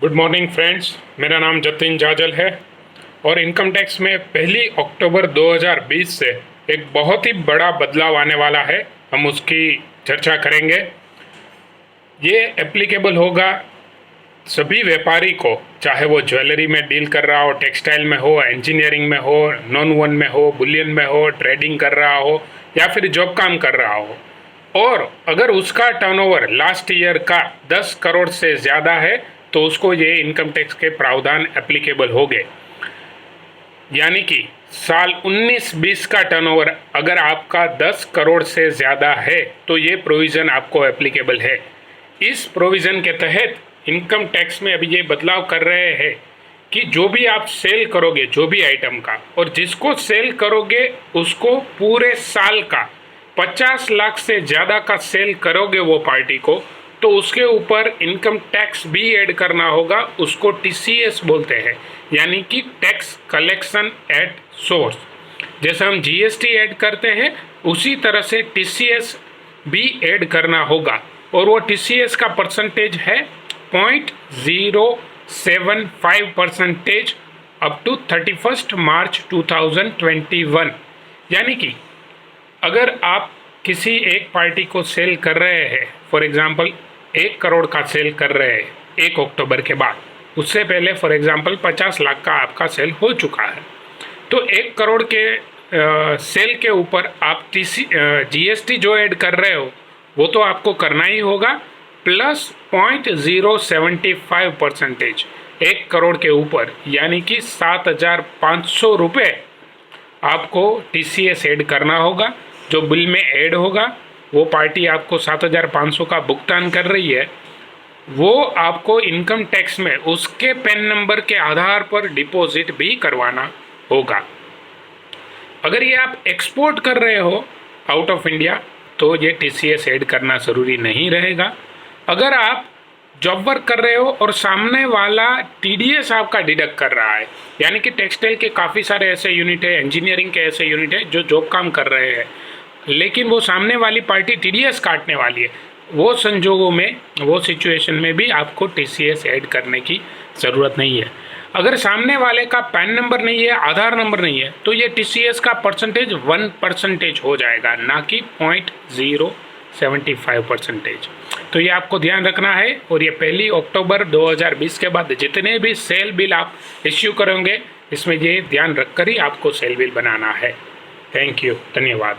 Good morning friends, मेरा नाम जतिन जाजल है और इनकम टैक्स में 1 अक्टूबर 2020 से एक बहुत ही बड़ा बदलाव आने वाला है। हम उसकी चर्चा करेंगे। ये एप्लीकेबल होगा सभी व्यापारी को, चाहे वो ज्वेलरी में डील कर रहा हो, टेक्सटाइल में हो, इंजीनियरिंग में हो, नॉन वन में हो, बुलियन में हो, ट्रेडिंग कर रहा हो या फिर जॉब काम कर रहा हो। और अगर उसका टर्नओवर लास्ट ईयर का 10 करोड़ से ज़्यादा है तो उसको ये इनकम टैक्स के प्रावधान एप्लीकेबल हो गए। यानी कि साल 19-20 का टर्नओवर अगर आपका 10 करोड़ से ज़्यादा है तो ये प्रोविज़न आपको एप्लीकेबल है। इस प्रोविज़न के तहत इनकम टैक्स में अभी ये बदलाव कर रहे हैं कि जो भी आप सेल करोगे, जो भी आइटम का, और जिसको सेल करोगे उसको पूरे साल का 50 लाख से ज़्यादा का सेल करोगे वो पार्टी को, तो उसके ऊपर इनकम टैक्स भी ऐड करना होगा। उसको टीसीएस बोलते हैं, यानी कि टैक्स कलेक्शन एट सोर्स। जैसे हम जीएसटी ऐड करते हैं उसी तरह से टीसीएस भी ऐड करना होगा। और वो टीसीएस का परसेंटेज है 0.075% अप टू 31 मार्च 2021। यानी कि अगर आप किसी एक पार्टी को सेल कर रहे हैं, फॉर एग्जांपल 1 करोड़ का सेल कर रहे हैं 1 अक्टूबर के बाद, उससे पहले फॉर एग्जांपल 50 लाख का आपका सेल हो चुका है, तो 1 करोड़ के सेल के ऊपर आप जीएसटी जो ऐड कर रहे हो वो तो आपको करना ही होगा, प्लस 0.075% 1 करोड़ के ऊपर, यानी कि 7,500 रुपये आपको टीसीएस ऐड करना होगा। जो बिल में ऐड होगा, वो पार्टी आपको 7,500 का भुगतान कर रही है, वो आपको इनकम टैक्स में उसके पैन नंबर के आधार पर डिपॉजिट भी करवाना होगा। अगर ये आप एक्सपोर्ट कर रहे हो आउट ऑफ इंडिया तो ये टीसीएस ऐड करना ज़रूरी नहीं रहेगा। अगर आप जॉब वर्क कर रहे हो और सामने वाला टीडीएस आपका डिडक्ट कर रहा है, यानी कि टेक्सटाइल के काफ़ी सारे ऐसे यूनिट है, इंजीनियरिंग के ऐसे यूनिट है जो जॉब काम कर रहे हैं, लेकिन वो सामने वाली पार्टी टीडीएस काटने वाली है, वो संजोगों में, वो सिचुएशन में भी आपको टीसीएस ऐड करने की ज़रूरत नहीं है। अगर सामने वाले का पैन नंबर नहीं है, आधार नंबर नहीं है, तो ये टीसीएस का परसेंटेज 1% हो जाएगा, ना कि 0.075%। तो ये आपको ध्यान रखना है। और ये 1 अक्टूबर 2020 के बाद जितने भी सेल बिल आप इश्यू करेंगे, इसमें ये ध्यान रखकर ही आपको सेल बिल बनाना है। थैंक यू, धन्यवाद।